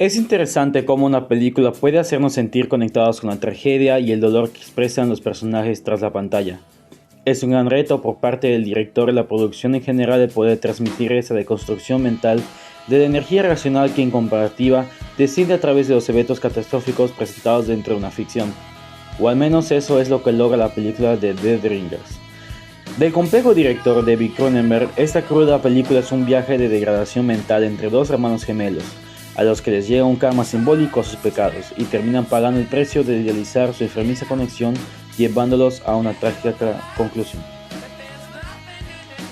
Es interesante cómo una película puede hacernos sentir conectados con la tragedia y el dolor que expresan los personajes tras la pantalla. Es un gran reto por parte del director y la producción en general de poder transmitir esa deconstrucción mental de la energía racional que en comparativa desciende a través de los eventos catastróficos presentados dentro de una ficción. O al menos eso es lo que logra la película de Dead Ringers. Del complejo director David Cronenberg, esta cruda película es un viaje de degradación mental entre dos hermanos gemelos, a los que les llega un karma simbólico a sus pecados y terminan pagando el precio de idealizar su enfermiza conexión, llevándolos a una trágica conclusión.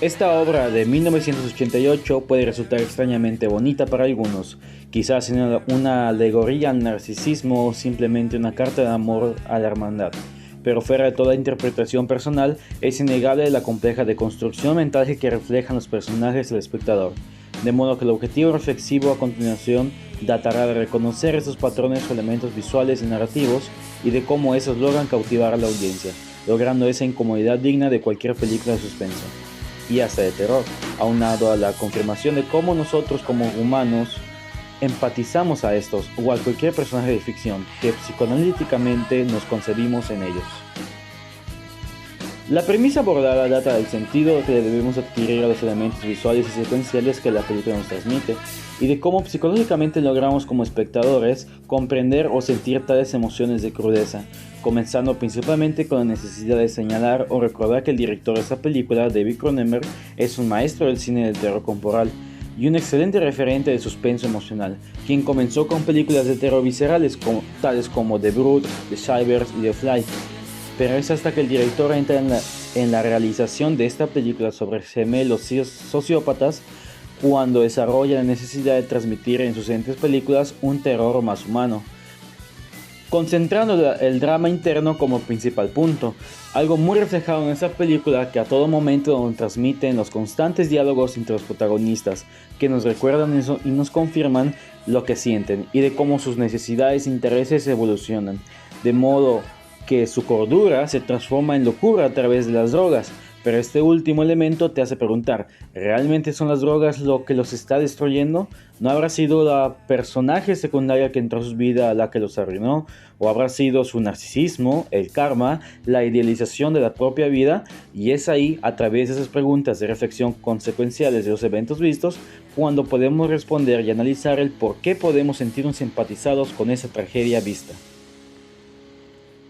Esta obra de 1988 puede resultar extrañamente bonita para algunos, quizás una alegoría al narcisismo o simplemente una carta de amor a la hermandad, pero fuera de toda interpretación personal, es innegable la compleja deconstrucción mental que reflejan los personajes del espectador, de modo que el objetivo reflexivo a continuación datará de reconocer estos patrones o elementos visuales y narrativos y de cómo esos logran cautivar a la audiencia, logrando esa incomodidad digna de cualquier película de suspenso y hasta de terror, aunado a la confirmación de cómo nosotros como humanos empatizamos a estos o a cualquier personaje de ficción que psicoanalíticamente nos concebimos en ellos. La premisa abordada data del sentido que debemos adquirir a los elementos visuales y secuenciales que la película nos transmite, y de cómo psicológicamente logramos como espectadores comprender o sentir tales emociones de crudeza, comenzando principalmente con la necesidad de señalar o recordar que el director de esta película, David Cronenberg, es un maestro del cine del terror corporal y un excelente referente de suspenso emocional, quien comenzó con películas de terror viscerales tales como The Brood, The Shivers y The Fly. Pero es hasta que el director entra en la realización de esta película sobre gemelos sociópatas cuando desarrolla la necesidad de transmitir en sus entes películas un terror más humano, concentrando el drama interno como principal punto, algo muy reflejado en esta película que a todo momento nos transmiten los constantes diálogos entre los protagonistas, que nos recuerdan eso y nos confirman lo que sienten y de cómo sus necesidades e intereses evolucionan, de modo que su cordura se transforma en locura a través de las drogas. Pero este último elemento te hace preguntar, ¿realmente son las drogas lo que los está destruyendo? ¿No habrá sido la personaje secundaria que entró a su vida la que los arruinó? ¿O habrá sido su narcisismo, el karma, la idealización de la propia vida? Y es ahí, a través de esas preguntas de reflexión consecuenciales de los eventos vistos, cuando podemos responder y analizar el por qué podemos sentirnos simpatizados con esa tragedia vista.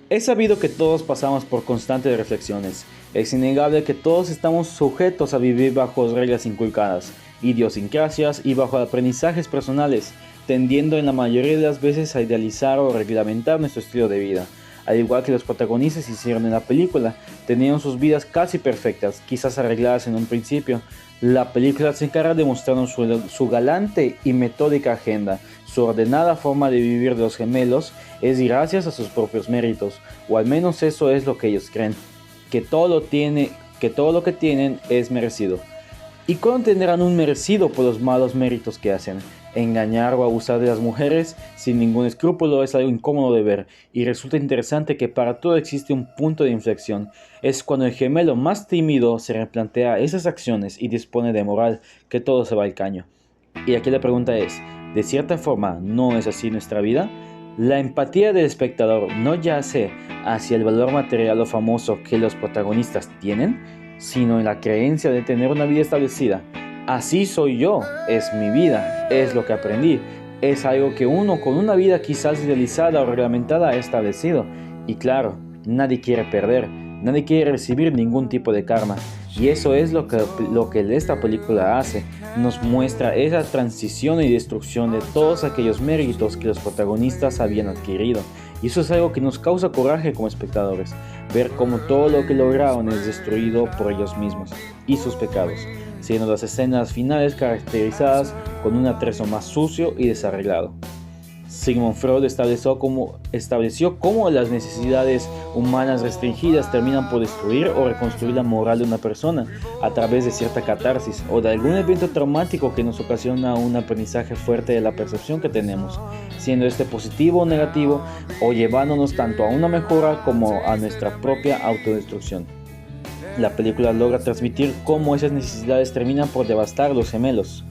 Es sabido que todos pasamos por constantes reflexiones. Es innegable que todos estamos sujetos a vivir bajo reglas inculcadas, idiosincrasias y bajo aprendizajes personales, tendiendo en la mayoría de las veces a idealizar o reglamentar nuestro estilo de vida. Al igual que los protagonistas hicieron en la película, tenían sus vidas casi perfectas, quizás arregladas en un principio. La película se encarga de mostrarnos su galante y metódica agenda. Su ordenada forma de vivir de los gemelos es gracias a sus propios méritos, o al menos eso es lo que ellos creen, que todo lo que tienen es merecido. ¿Y cuándo tendrán un merecido por los malos méritos que hacen? Engañar o abusar de las mujeres sin ningún escrúpulo es algo incómodo de ver, y resulta interesante que para todo existe un punto de inflexión. Es cuando el gemelo más tímido se replantea esas acciones y dispone de moral, que todo se va al caño. Y aquí la pregunta es, ¿de cierta forma no es así nuestra vida? La empatía del espectador no yace hacia el valor material o famoso que los protagonistas tienen, sino en la creencia de tener una vida establecida. Así soy yo, es mi vida, es lo que aprendí, es algo que uno con una vida quizás idealizada o reglamentada ha establecido. Y claro, nadie quiere perder, nadie quiere recibir ningún tipo de karma. Y eso es lo que esta película hace, nos muestra esa transición y destrucción de todos aquellos méritos que los protagonistas habían adquirido. Y eso es algo que nos causa coraje como espectadores, ver cómo todo lo que lograron es destruido por ellos mismos y sus pecados, siendo las escenas finales caracterizadas con un atrezo más sucio y desarreglado. Sigmund Freud estableció cómo las necesidades humanas restringidas terminan por destruir o reconstruir la moral de una persona a través de cierta catarsis o de algún evento traumático que nos ocasiona un aprendizaje fuerte de la percepción que tenemos, siendo este positivo o negativo o llevándonos tanto a una mejora como a nuestra propia autodestrucción. La película logra transmitir cómo esas necesidades terminan por devastar los gemelos.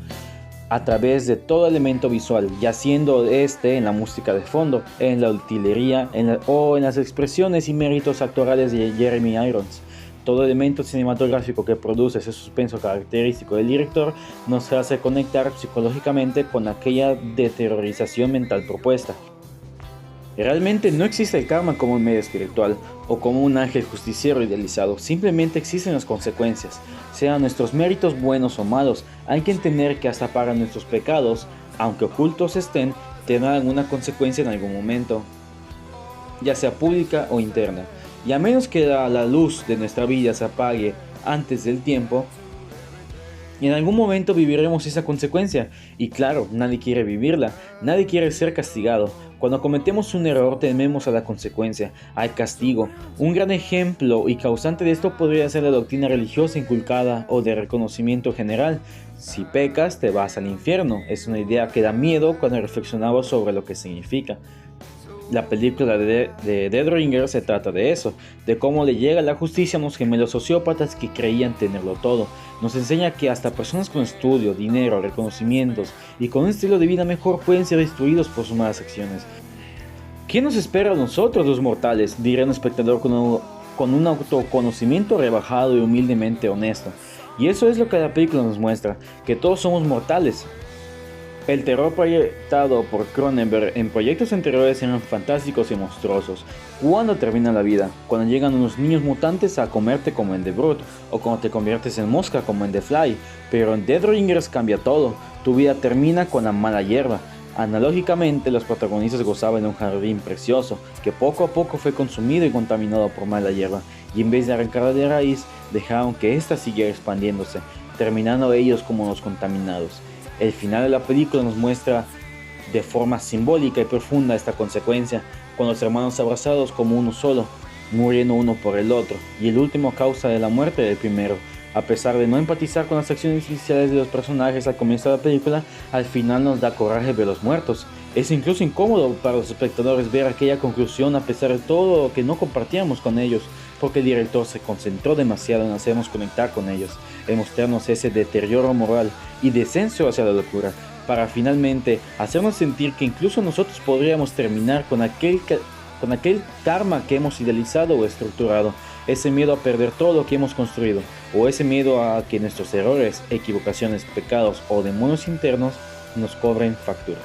a través de todo elemento visual, ya siendo en la música de fondo, en la utilería o en las expresiones y méritos actorales de Jeremy Irons. Todo elemento cinematográfico que produce ese suspenso característico del director nos hace conectar psicológicamente con aquella deteriorización mental propuesta. Realmente no existe el karma como un medio espiritual o como un ángel justiciero idealizado, simplemente existen las consecuencias. Sean nuestros méritos buenos o malos, hay que entender que hasta para nuestros pecados, aunque ocultos estén, tendrán una consecuencia en algún momento, ya sea pública o interna. Y a menos que la luz de nuestra vida se apague antes del tiempo, en algún momento viviremos esa consecuencia, y claro, nadie quiere vivirla, nadie quiere ser castigado. Cuando cometemos un error tememos a la consecuencia, al castigo. Un gran ejemplo y causante de esto podría ser la doctrina religiosa inculcada o de reconocimiento general. Si pecas, te vas al infierno. Es una idea que da miedo cuando reflexionamos sobre lo que significa. La película de Dead Ringer se trata de eso, de cómo le llega la justicia a unos gemelos sociópatas que creían tenerlo todo. Nos enseña que hasta personas con estudio, dinero, reconocimientos y con un estilo de vida mejor pueden ser destruidos por sus malas acciones. ¿Qué nos espera a nosotros los mortales?, diría un espectador con un autoconocimiento rebajado y humildemente honesto. Y eso es lo que la película nos muestra, que todos somos mortales. El terror proyectado por Cronenberg en proyectos anteriores eran fantásticos y monstruosos. ¿Cuándo termina la vida? Cuando llegan unos niños mutantes a comerte como en The Brood, o cuando te conviertes en mosca como en The Fly. Pero en Dead Ringers cambia todo, tu vida termina con la mala hierba. Analógicamente, los protagonistas gozaban de un jardín precioso, que poco a poco fue consumido y contaminado por mala hierba, y en vez de arrancarla de raíz, dejaron que ésta siguiera expandiéndose, terminando ellos como los contaminados. El final de la película nos muestra de forma simbólica y profunda esta consecuencia, con los hermanos abrazados como uno solo, muriendo uno por el otro, y el último causa de la muerte del primero. A pesar de no empatizar con las acciones iniciales de los personajes al comienzo de la película, al final nos da coraje ver los muertos. Es incluso incómodo para los espectadores ver aquella conclusión a pesar de todo lo que no compartíamos con ellos, porque el director se concentró demasiado en hacernos conectar con ellos, en mostrarnos ese deterioro moral y descenso hacia la locura, para finalmente hacernos sentir que incluso nosotros podríamos terminar con aquel karma que hemos idealizado o estructurado, ese miedo a perder todo lo que hemos construido, o ese miedo a que nuestros errores, equivocaciones, pecados o demonios internos nos cobren factura.